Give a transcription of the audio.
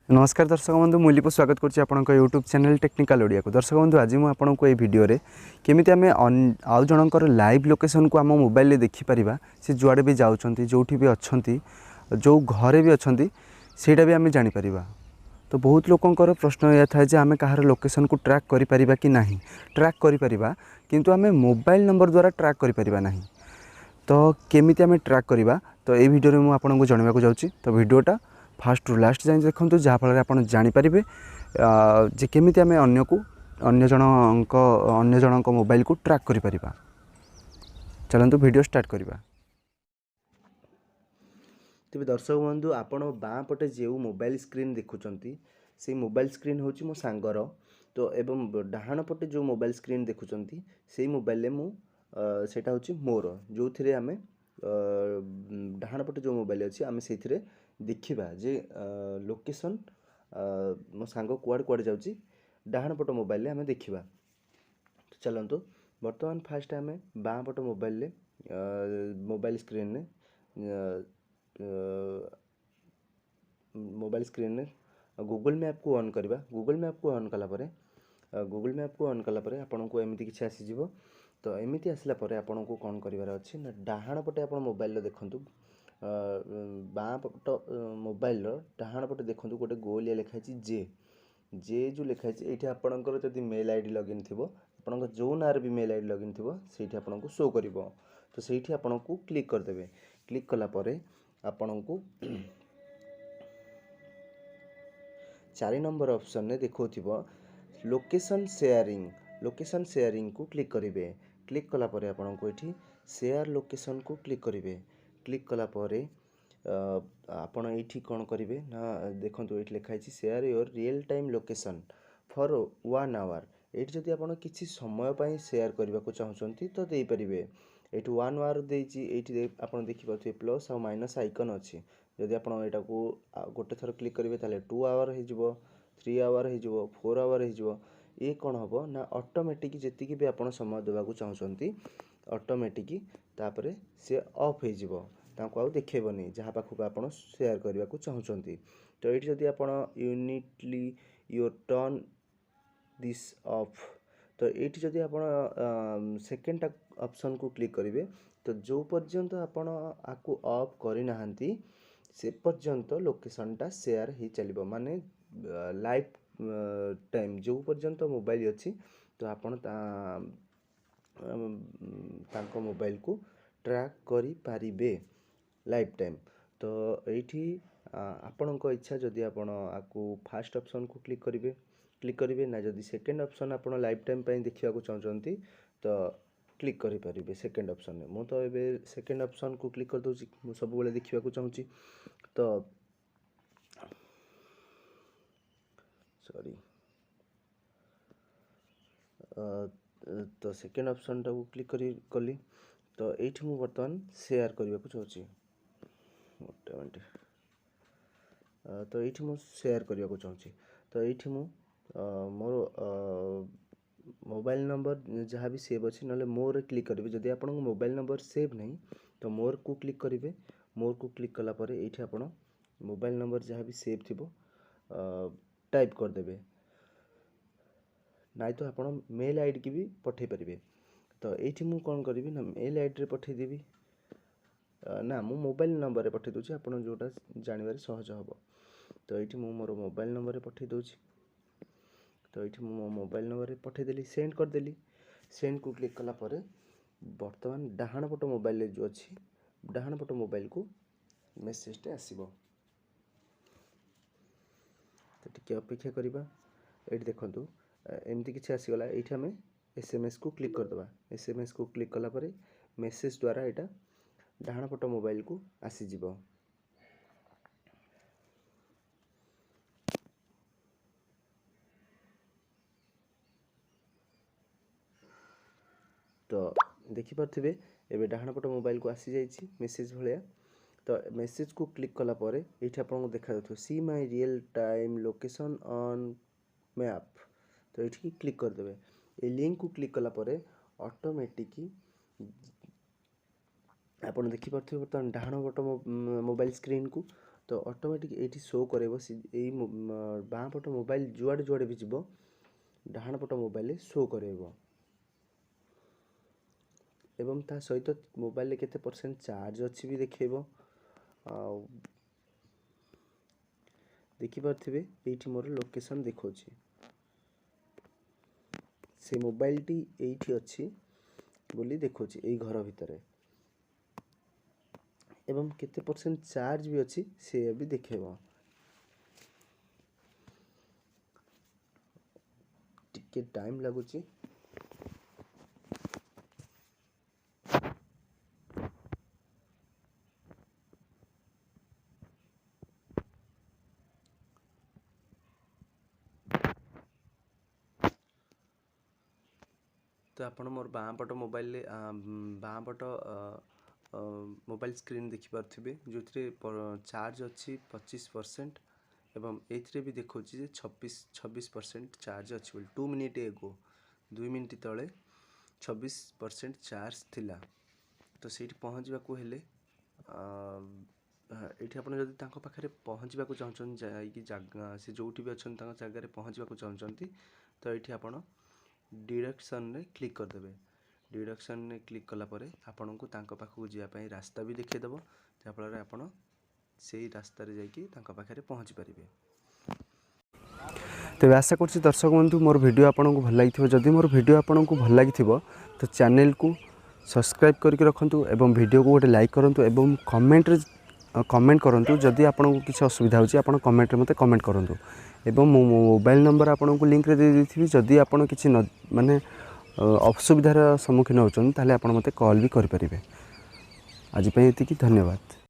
नमस्कार दर्शक बंधु मुझे स्वागत करुँच यूट्यूब चैनल टेक्निकल ओडिया को। दर्शक बंधु आज मुझे आपको ये वीडियो केमी आम आउ जनकर लाइव लोकेशन को आम मोबाइल देखिपर सी जुआड़े भी जाऊँच जो भी अच्छा जो घरे भी अच्छा से भी आम जापर। तो बहुत लोकंर प्रश्न यह था जे आम कहार लोकेशन को ट्रैक करें कि नहीं। ट्रैक करें किंतु आम मोबाइल नंबर द्वारा ट्रैक करें ना। तो केमी आम ट्रैक करवा तो ये वीडियो में मुझे जनवाक जाऊँगी। तो वीडियोटा फास्ट रु लास्ट जाए देखूँ जहाँफल आप जापर जे केमी आम अन्य जनक मोबाइल को ट्रैक करें। चलतु वीडियो स्टार्ट करवा। तेज दर्शक बंधु आपण बाँ पटे जो मोबाइल स्क्रीन देखुंत से मोबाइल स्क्रीन हूँ मो सांगर। तो एवं डाहाण पटे जो मोबाइल स्क्रीन देखुंत से मोबाइल सेटा हूँ मोर जो थे आम डाहाण पटे जो मोबाइल अच्छी आम से देखा जे लोकेशन मो सांग कुआड़ कुआड़ जाऊँगी डाहाण पट मोबाइल आम देखा। तो चलतु बर्तमान फास्ट आम बाँ पट mobile mobile screen mobile screen Google map को ऑन करवा। गूगल मैप को ऑन कलापर गूगल मैप को ऑन कलापर आपन को एमती किसी आसीज। तो एमती आसला आपन को कौन करार अच्छी ना डाहाण पटे आप मोबाइल देखूँ बाँ पट मोबाइल डाहाण पटे देखूँ गोटे गोलिया लिखाई जे जे जो लिखाई ये आपंकर जब मेल आईडी लगइन थी आप जो नार भी मेल आईडी लगइन थी से आपको शो कर। तो से आपन को क्लिक करदे। क्लिक कलापर आपण को 4 नंबर ऑप्शन ने देखो लोकेशन शेयरिंग। लोकेशन शेयरिंग को क्लिक करेंगे। क्लिक कलापर आपण को ये शेयर लोकेशन को क्लिक करेंगे। क्लिक कलापर आपण ये कौन करेंगे ना देखो ये लिखाई share your real time location for 1 hour. ये जदि आप किसी समय पर शेयर करने को चाहते तो दे पारे। ये 1 आवर देती आप देखिए प्लस आ माइनस आइकन अच्छी जदि आप यहाँ को गोटे थर क्लिक करेंगे ताले 2 आवर हो 3 आवर हो 4 आवर हो ये कौन हम ना ऑटोमेटिक जी भी आप समय देवाक चाहते ऑटोमेटिक तापर सी ऑफ हो देखेबनी जहाँ पाखक आप शेयर करने को चाहते। तो ये जदि आप यूनिटली योर टर्न दिस ऑफ तो ये जदि आप सेकेंड ऑप्शन को क्लिक करेंगे तो जो पर्यंत आपण आपको ऑफ करना से पर्यंत लोकेशनटा शेयर हो चलो माने लाइफ टाइम जो पर्यंत मोबाइल अच्छी तो आपण तांको मोबाइल को ट्रैक करि पारिबे लाइफ टाइम। तो ये आपण इच्छा जदि आपण आपको फास्ट ऑप्शन को क्लिक करेंगे ना जदि सेकेंड ऑप्शन आप लाइफ टाइम देखा चाहते तो क्लिक करें सेकेंड ऑप्शन में। मुझे तो ये सेकेंड ऑप्शन को क्लिक कर दूसरी मुझे सब देखा चाहूँगी। तो सॉरी तो सेकेंड ऑप्शन टाको क्लिक कली तो ये मुझे बर्तमान शेयर करने को चाहूँगी गोटे मिनट। तो ये मुझे शेयर करने को चाहूँगी। तो ये मोर मोबाइल नंबर जहाँ भी सेव अच्छी ना मोर क्लिक करेंगे। जदि आप मोबाइल नंबर सेव नहीं तो मोर को क्लिक करेंगे। मोर को क्लिक कलापर ये आप मोबाइल नंबर जहाँ भी सेव थी टाइप करदे ना तो आप मेल आईडी की भी पठे पारे। तो ये मुझे कौन करी ना मेल आईडी रे पठेदेवी ना मो मोबाइल नंबर पठे दूसरी आप जोटा जानवर सहज हम। तो ये मोर मोबाइल नंबर पठे दूसरी। तो ये मो मोबाइल नंबर पठेदेली सेंड करदेली। सेंड को क्लिक कलापर बर्तमान डाहाण पट मोबाइल जो अच्छी डाहाण पट मोबाइल को मेसेजटे आसब। तो टी अपेक्षा करवा ये देखूँ एमती किसी आसीगला ये आम एसएमएस को क्लिक करदे। एसएमएस को क्लिक कलापर मेसेज द्वारा यहाँ डाहाण पट मोबाइल को आसीज। तो देखिपे एवं डाहाण पट मोबाइल को आसी जाइए मेसेज भाया। तो मेसेज को क्लिक कलापर ये आपको देखा see my real time location on map. तो ये क्लिक करदे। ये लिंक को क्लिक कलापर ऑटोमेटिक आप देखिपे बर्तमान डाहाण पट मोबाइल स्क्रीन को तो ऑटोमेटिक ये शो करेबो बाँ पट मोबाइल जुआड़े जुआड़े भी जीवो डाहाण पट मोबाइल शो करेबो एवं ता सहित मोबाइल केते परसेंट चार्ज अच्छी भी देखेबो देखि पारथिबे एठी मोर लोकेशन देखौछि से मोबाइल टी एठी अछि बोली देखौछि एई घर भितरे एवं केते परसेंट चार्ज भी अच्छी से भी देखेबो टिके टाइम लागुची तो आपण मोर बाँ पट मोबाइल बाँ पट मोबाइल स्क्रीन देखि पारथिबे जोथरे चार्ज अच्छी 25% एवं एथिरे भी देखौछि जे 26% चार्ज अच्छी बोली 2 मिनिट एगो 2 मिनिट तले 26% चार्ज थिला तो सेठी पहुँचबाकू हेले एठी आपण जदि तांको पाखरे पहुँचबाकू चाहछन जाईकी जागा से जोठी भी अछन तांको जागा पहुँचबाकू चाहछंती तो एठी आपण डिरेक्शन रे क्लिक कर देबे डिरेक्शन रे क्लिक कला परे आपन को तांको पाखକୁ जिया पई रास्ता भी देखै देबो जा फल रे आपण सेही रास्ता रे जाईकी तांको पाखरे पहुँच परिबे तेज आशा कर दर्शक बंधु मोर वीडियो आपको भल लगी जदि मोर वीडियो आपको भल लगी तो चैनल को सब्सक्राइब करके रखुँ एवं वीडियो को गोटे लाइक करूँ एवं कमेंट करूँ जदि आपको किसी असुविधा होची आपन कमेंट रे मते कमेंट करूँ एवं मो मोबाइल नंबर आपको लिंक रे दे देथिबि जदि आपन किसी माने असुविधार सम्मुखीन होचन ताले आपन मते कॉल भी करि परिबे आज पई एतिकी धन्यवाद।